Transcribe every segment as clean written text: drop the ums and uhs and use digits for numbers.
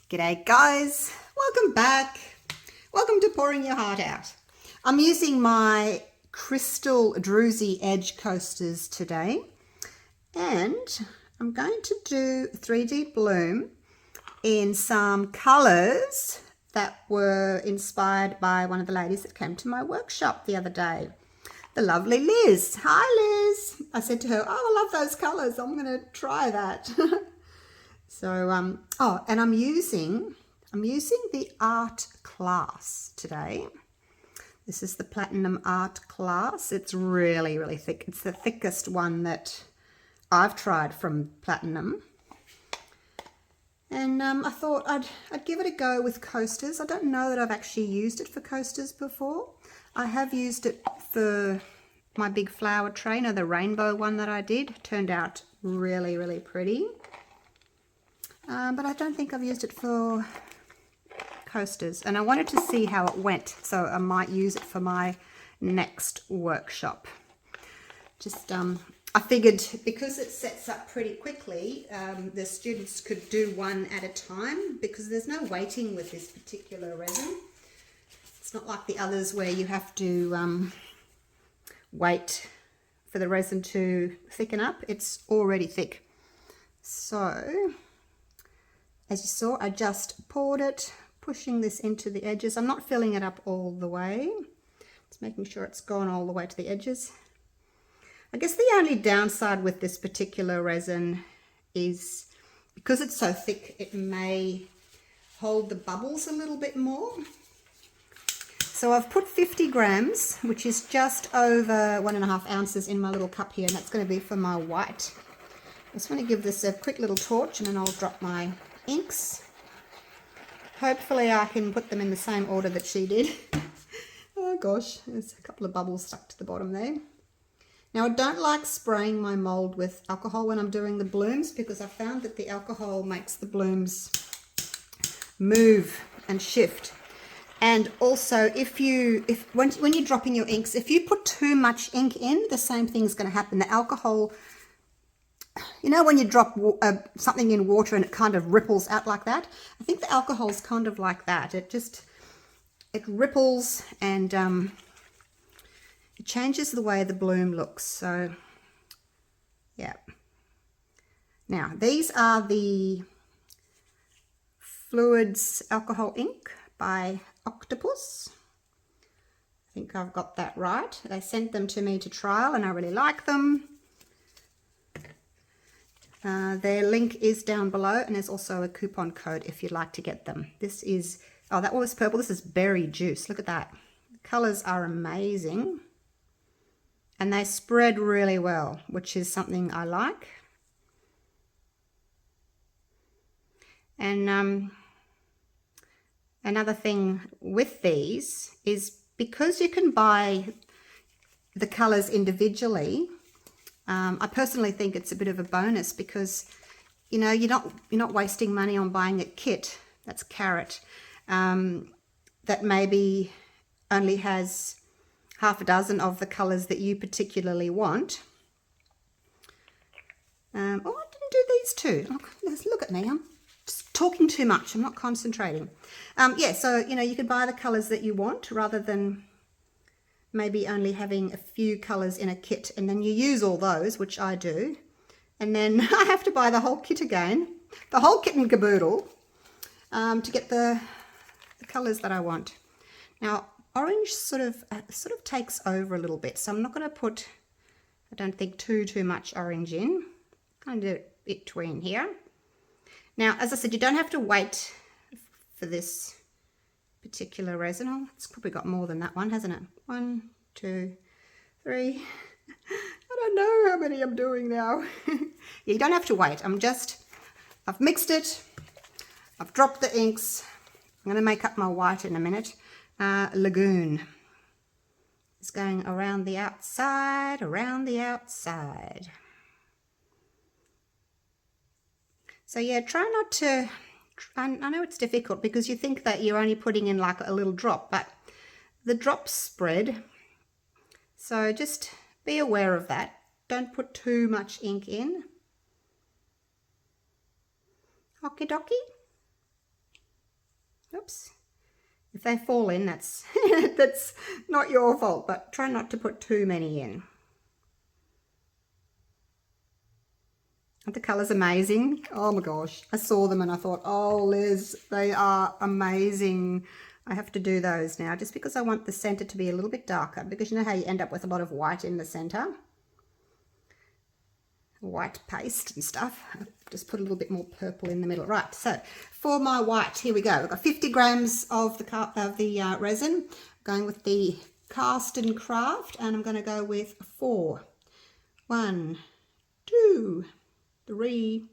G'day guys, welcome back. Welcome to Pouring Your Heart Out. I'm using my crystal druzy edge coasters today, and I'm going to do 3D bloom in some colours that were inspired by one of the ladies that came to my workshop the other day, the lovely Liz. Hi Liz. I said to her, oh, I love those colours, I'm going to try that. So, and I'm using the art class today. This is the platinum art class. It's really, really thick. It's the thickest one that I've tried from platinum. And I thought I'd give it a go with coasters. I don't know that I've actually used it for coasters before. I have used it for my big flower tray. The rainbow one that I did turned out really, really pretty. But I don't think I've used it for coasters, and I wanted to see how it went, so I might use it for my next workshop. Just I figured because it sets up pretty quickly, the students could do one at a time because there's no waiting with this particular resin. It's not like the others where you have to wait for the resin to thicken up. It's already thick. So as you saw, I just poured it, pushing this into the edges. I'm not filling it up all the way. Just making sure it's gone all the way to the edges. I guess the only downside with this particular resin is because it's so thick, it may hold the bubbles a little bit more. So I've put 50 grams, which is just over 1.5 ounces in my little cup here, and that's going to be for my white. I just want to give this a quick little torch, and then I'll drop my inks. Hopefully I can put them in the same order that she did. Oh gosh, there's a couple of bubbles stuck to the bottom there. Now I don't like spraying my mold with alcohol when I'm doing the blooms because I found that the alcohol makes the blooms move and shift. And also when you're dropping your inks, if you put too much ink in, the same thing is going to happen. The alcohol, you know, when you drop something in water and it kind of ripples out like that? I think the alcohol is kind of like that. It ripples and it changes the way the bloom looks. So, yeah. Now, these are the Fluids Alcohol Ink by Octopous. I think I've got that right. They sent them to me to trial and I really like them. Their link is down below, and there's also a coupon code if you'd like to get them. This is, oh, that was purple. This is berry juice. Look at that. The colors are amazing. And they spread really well, which is something I like. And another thing with these is because you can buy the colors individually, I personally think it's a bit of a bonus because, you know, you're not wasting money on buying a kit that's carrot that maybe only has half a dozen of the colors that you particularly want. Oh, I didn't do these two. Look at me. I'm just talking too much. I'm not concentrating. Yeah, so, you know, you could buy the colors that you want rather than maybe only having a few colors in a kit, and then you use all those, which I do, and then I have to buy the whole kit again, the whole kit and caboodle, to get the colors that I want. Now, orange sort of takes over a little bit, so I'm not going to put, I don't think, too much orange in. Kind of do it between here. Now, as I said, you don't have to wait for this particular resin. Oh, it's probably got more than that one, hasn't it? 1, 2, 3. I don't know how many I'm doing now. Yeah, you don't have to wait. I've mixed it. I've dropped the inks. I'm going to make up my white in a minute. Lagoon. It's going around the outside, around the outside. So yeah, try not to, I know it's difficult because you think that you're only putting in like a little drop, but the drops spread. So just be aware of that. Don't put too much ink in. Okie dokie. Oops. If they fall in, that's that's not your fault, but try not to put too many in. Aren't the colours amazing? Oh my gosh. I saw them and I thought, oh Liz, they are amazing. I have to do those now just because I want the centre to be a little bit darker, because you know how you end up with a lot of white in the centre? White paste and stuff. Just put a little bit more purple in the middle. Right, so for my white, here we go. We've got 50 grams of the resin. I'm going with the Cast and Craft, and I'm going to go with 4. 1, 2, 3,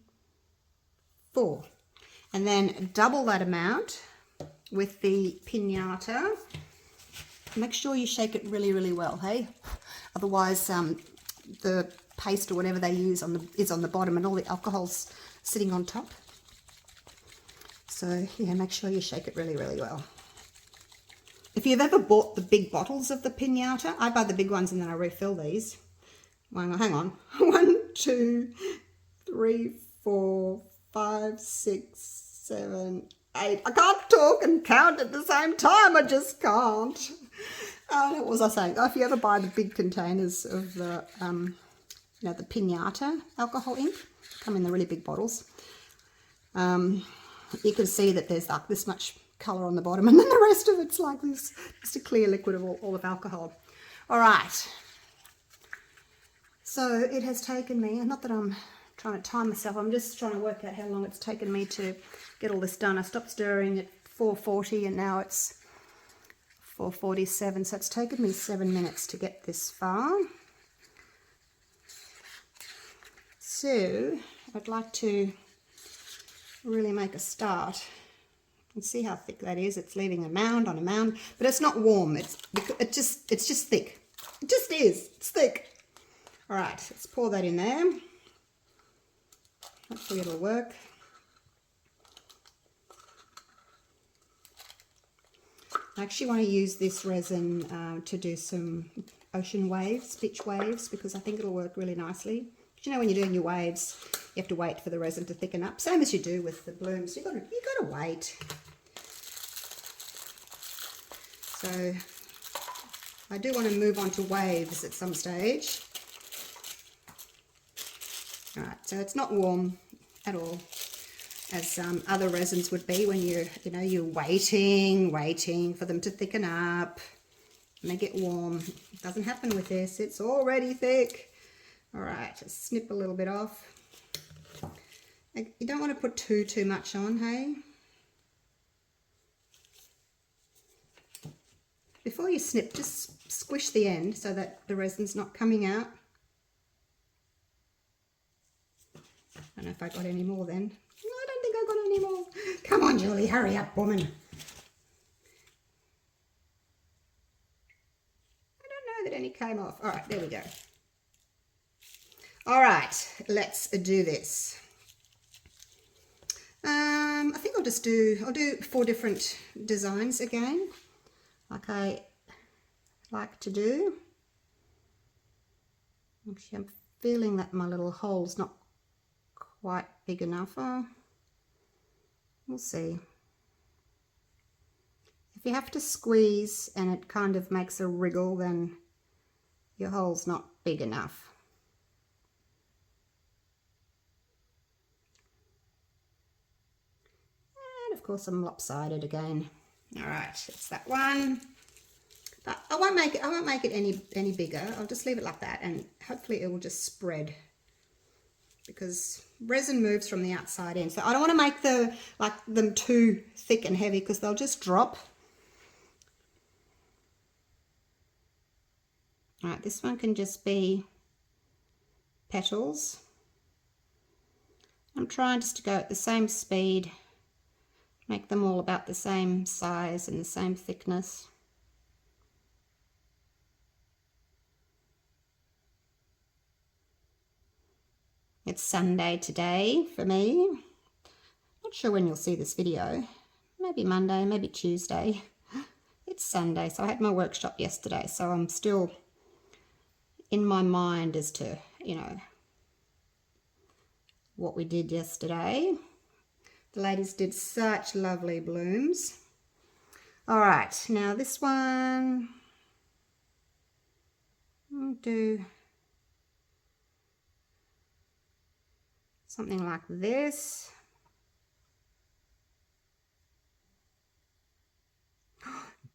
4. And then double that amount with the pinata. Make sure you shake it really, really well, hey? Otherwise, the paste or whatever they use is on the bottom and all the alcohol's sitting on top. So yeah, make sure you shake it really, really well. If you've ever bought the big bottles of the pinata, I buy the big ones and then I refill these. Well, hang on. 1, 2, 3, 4, 5, 6, 7, 8. I can't talk and count at the same time. I just can't. What was I saying? Oh, if you ever buy the big containers of the you know, the pinata alcohol ink, come in the really big bottles. You can see that there's like this much colour on the bottom, and then the rest of it's like this, just a clear liquid of all of alcohol. All right. So it has taken me, and not that I'm trying to time myself, I'm just trying to work out how long it's taken me to get all this done. I stopped stirring at 4:40 and now it's 4:47, so it's taken me 7 minutes to get this far. So I'd like to really make a start and see how thick that is. It's leaving a mound on a mound, but it's not warm. It's just thick. It just is. It's thick. All right, let's pour that in there. Hopefully it'll work. I actually want to use this resin to do some ocean waves, beach waves, because I think it'll work really nicely. But you know, when you're doing your waves, you have to wait for the resin to thicken up, same as you do with the blooms. You got to wait. So I do want to move on to waves at some stage. All right, so it's not warm at all, as other resins would be when you're waiting for them to thicken up and they get warm. It doesn't happen with this. It's already thick. All right, just snip a little bit off. You don't want to put too much on, hey? Before you snip, just squish the end so that the resin's not coming out. I don't know if I got any more then. No, I don't think I got any more. Come on, Julie, hurry up, woman. I don't know that any came off. All right, there we go. All right, let's do this. I think I'll do 4 different designs again, like I like to do. Actually, I'm feeling that my little hole's not quite big enough. We'll see. If you have to squeeze and it kind of makes a wriggle, then your hole's not big enough. And of course I'm lopsided again. All right, it's that one. But I won't make it any bigger. I'll just leave it like that, and hopefully it will just spread, because resin moves from the outside in. So I don't want to make them too thick and heavy, because they'll just drop. All right, this one can just be petals. I'm trying just to go at the same speed, make them all about the same size and the same thickness. It's Sunday today for me. Not sure when you'll see this video. Maybe Monday, maybe Tuesday. It's Sunday, so I had my workshop yesterday, so I'm still in my mind as to, you know, what we did yesterday. The ladies did such lovely blooms. All right, now this one, I'll do something like this.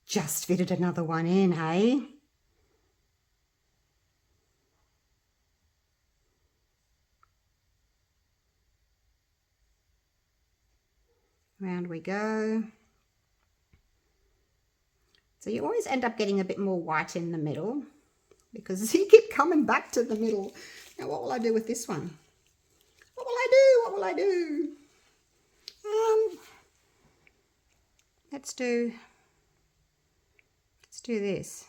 Just fitted another one in, hey? Round we go. So you always end up getting a bit more white in the middle because you keep coming back to the middle. Now what will I do with this one? What will I do? What will I do? Let's do this.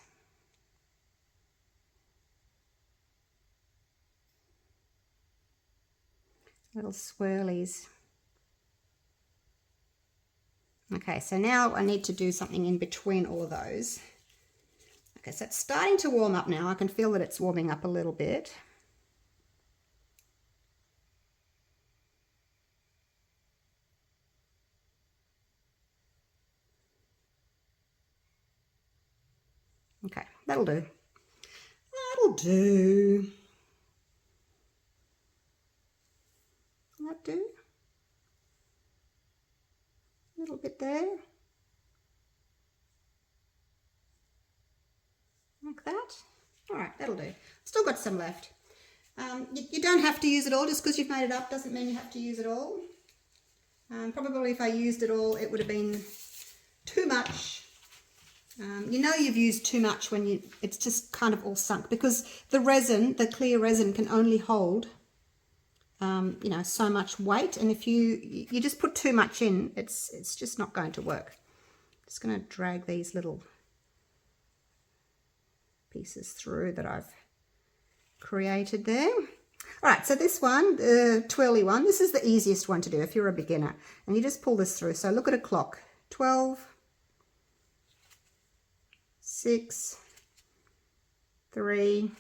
Little swirlies. Okay, so now I need to do something in between all of those. Okay, so it's starting to warm up now. I can feel that it's warming up a little bit. Okay, that'll do. That'll do. That do? A little bit there. Like that. All right, that'll do. Still got some left. You don't have to use it all. Just because you've made it up doesn't mean you have to use it all. Probably if I used it all, it would have been too much. You know you've used too much when it's just kind of all sunk, because the resin, the clear resin, can only hold you know, so much weight, and if you just put too much in, it's just not going to work. Just going to drag these little pieces through that I've created there. All right, so this one, the twirly one, this is the easiest one to do if you're a beginner, and you just pull this through. So look at a clock. 12, 6, 3,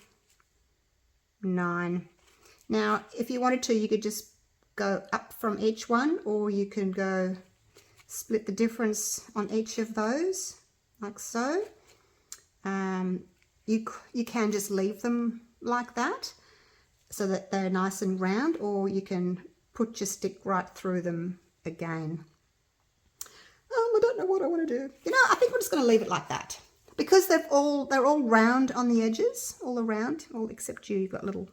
9. Now, if you wanted to, you could just go up from each one, or you can go split the difference on each of those, like so. You can just leave them like that, so that they're nice and round, or you can put your stick right through them again. I don't know what I want to do. You know, I think we're just going to leave it like that, because they're all round on the edges, all around, all except you've got little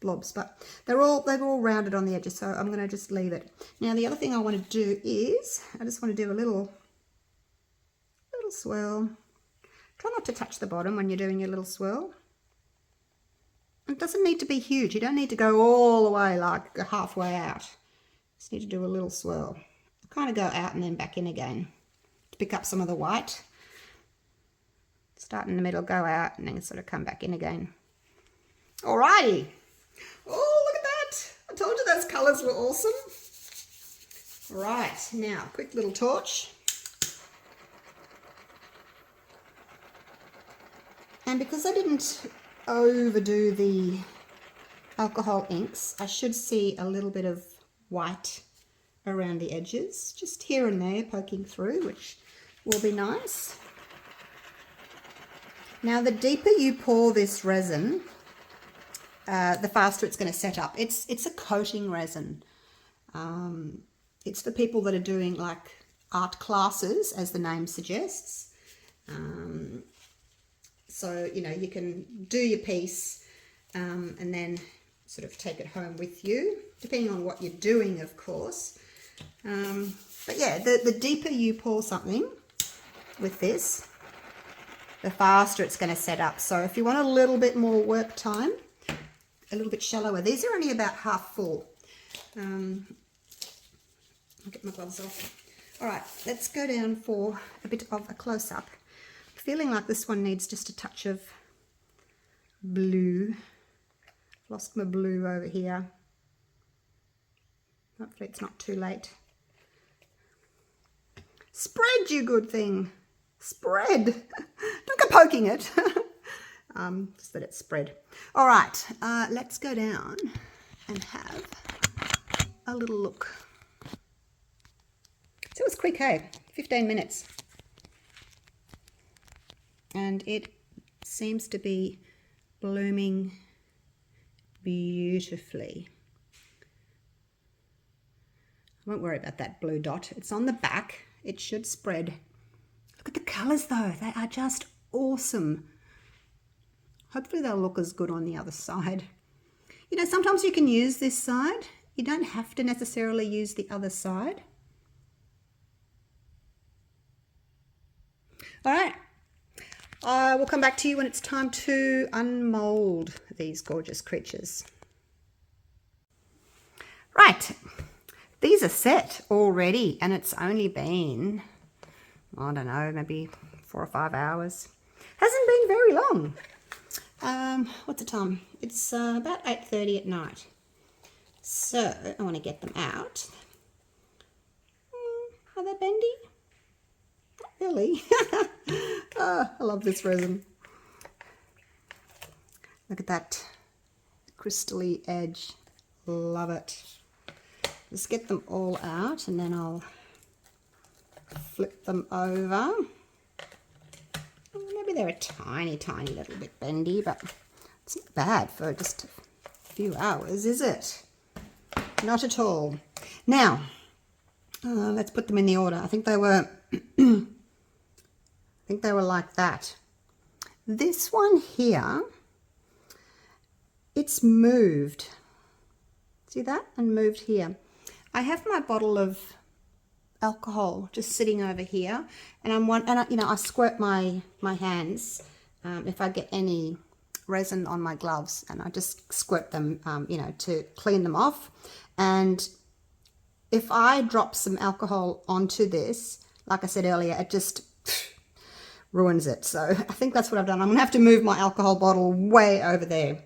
blobs, but they're all rounded on the edges, so I'm going to just leave it. Now the other thing I want to do is I just want to do a little swirl. Try not to touch the bottom when you're doing your little swirl. It doesn't need to be huge. You don't need to go all the way, like halfway out. Just need to do a little swirl. Kind of go out and then back in again to pick up some of the white. Start in the middle, go out, and then sort of come back in again. Alrighty. Oh, look at that. I told you those colours were awesome. Right, now, quick little torch. And because I didn't overdo the alcohol inks, I should see a little bit of white around the edges, just here and there poking through, which will be nice. Now, the deeper you pour this resin, the faster it's going to set up. It's a coating resin. It's for people that are doing like art classes, as the name suggests. So, you know, you can do your piece and then sort of take it home with you, depending on what you're doing, of course. But yeah, the deeper you pour something with this, the faster it's going to set up. So if you want a little bit more work time, a little bit shallower. These are only about half full. I'll get my gloves off. All right, let's go down for a bit of a close-up. Feeling like this one needs just a touch of blue. Lost my blue over here. Hopefully it's not too late. Spread, you good thing. Spread. Don't go poking it. Just let it spread. All right, let's go down and have a little look. It's So it was quick, hey? 15 minutes. And it seems to be blooming beautifully. I won't worry about that blue dot. It's on the back. It should spread. Look at the colours though. They are just awesome. Hopefully they'll look as good on the other side. You know, sometimes you can use this side. You don't have to necessarily use the other side. All right. I will come back to you when it's time to unmold these gorgeous creatures. Right. These are set already, and it's only been, I don't know, maybe 4 or 5 hours. Hasn't been very long. What's the time? It's about 8:30 at night. So I want to get them out. Are they bendy? Not really. Oh, I love this resin. Look at that crystally edge. Love it. Let's get them all out and then I'll flip them over. Maybe they're a tiny, tiny little bit bendy, but it's not bad for just a few hours, is it? Not at all. Now, let's put them in the order. I think they were, like that. This one here, it's moved. See that? And moved here. I have my bottle of alcohol just sitting over here, and I squirt my hands if I get any resin on my gloves, and I just squirt them, to clean them off. And if I drop some alcohol onto this, like I said earlier, it just ruins it. So I think that's what I've done. I'm gonna have to move my alcohol bottle way over there.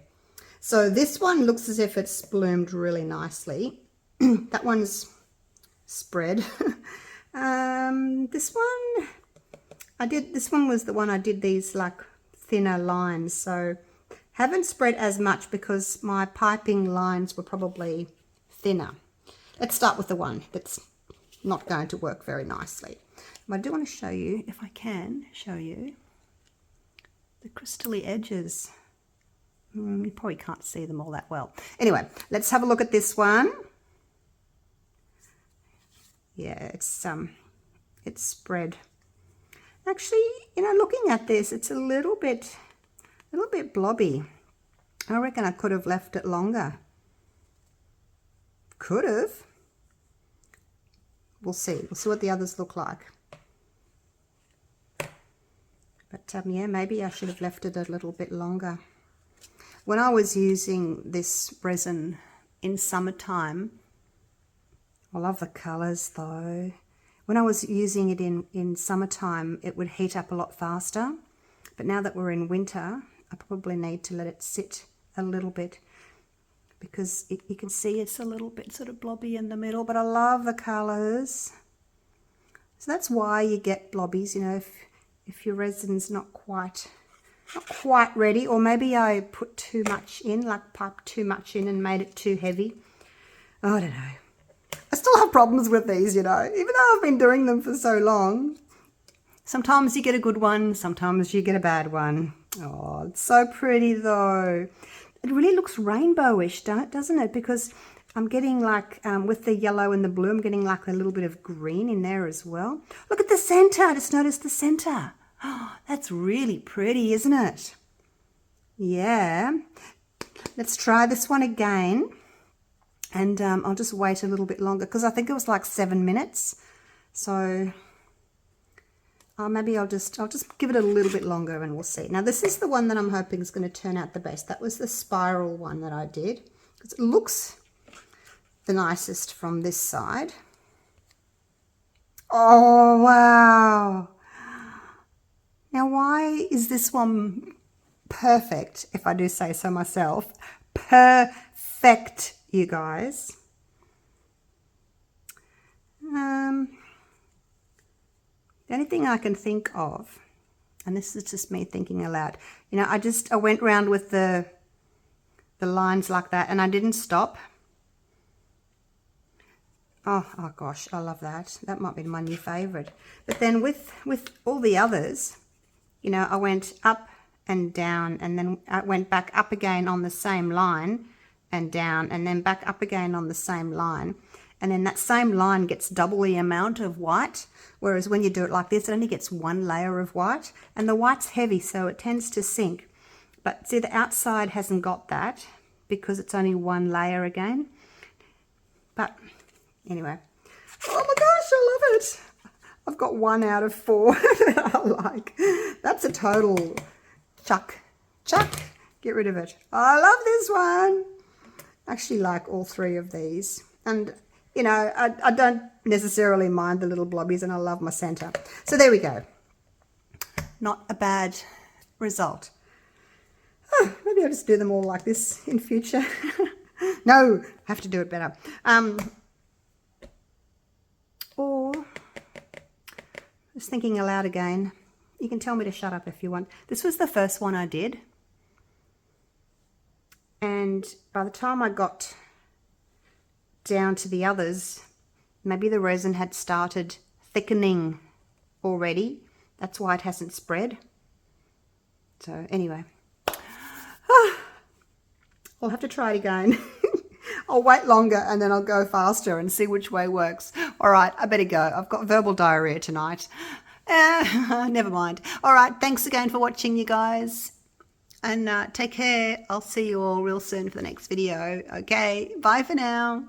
So this one looks as if it's bloomed really nicely. That one's spread. This one was the one I did these like thinner lines, so haven't spread as much because my piping lines were probably thinner. Let's start with the one that's not going to work very nicely. But I do want to show you, if I can show you, the crystally edges. You probably can't see them all that well. Anyway, let's have a look at this one. Yeah, it's spread. Actually, looking at this, it's a little bit blobby. I reckon I could have left it longer. Could have. We'll see. We'll see what the others look like. But yeah, maybe I should have left it a little bit longer. When I was using this resin in summertime, I love the colours though. When I was using it in summertime, it would heat up a lot faster. But now that we're in winter, I probably need to let it sit a little bit, because you can see it's a little bit sort of blobby in the middle, but I love the colours. So that's why you get blobbies, if your resin's not quite ready, or maybe I put too much in, like piped too much in and made it too heavy. I don't know. I still have problems with these, even though I've been doing them for so long. Sometimes you get a good one, sometimes you get a bad one. Oh, it's so pretty though. It really looks rainbowish, doesn't it? Because I'm getting like, with the yellow and the blue, I'm getting like a little bit of green in there as well. Look at the center. I just noticed the center. Oh, that's really pretty, isn't it? Yeah. Let's try this one again. And I'll just wait a little bit longer, because I think it was like 7 minutes. So maybe I'll just give it a little bit longer and we'll see. Now this is the one that I'm hoping is going to turn out the best. That was the spiral one that I did, because it looks the nicest from this side. Oh, wow. Now why is this one perfect, if I do say so myself? Perfect, you guys. The only thing I can think of, and this is just me thinking aloud, I went round with the lines like that, and I didn't stop. Oh gosh, I love that. That might be my new favorite. But then with all the others, you know, I went up and down, and then I went back up again on the same line and down, and then back up again on the same line. And then that same line gets double the amount of white, whereas when you do it like this, it only gets one layer of white, and the white's heavy, so it tends to sink. But see, the outside hasn't got that because it's only one layer again. But anyway, oh my gosh, I love it. I've got 1 out of 4 that I like. That's a total chuck. Get rid of it. I love this one. I actually like all 3 of these. And, you know, I don't necessarily mind the little blobbies, and I love my center. So there we go. Not a bad result. Oh, maybe I'll just do them all like this in future. No, I have to do it better. Or, just thinking aloud again, you can tell me to shut up if you want. This was the first one I did. And by the time I got down to the others, maybe the resin had started thickening already. That's why it hasn't spread. So anyway, I'll have to try it again. I'll wait longer and then I'll go faster and see which way works. All right, I better go. I've got verbal diarrhea tonight. Never mind. All right, thanks again for watching, you guys. And take care. I'll see you all real soon for the next video. Okay, bye for now.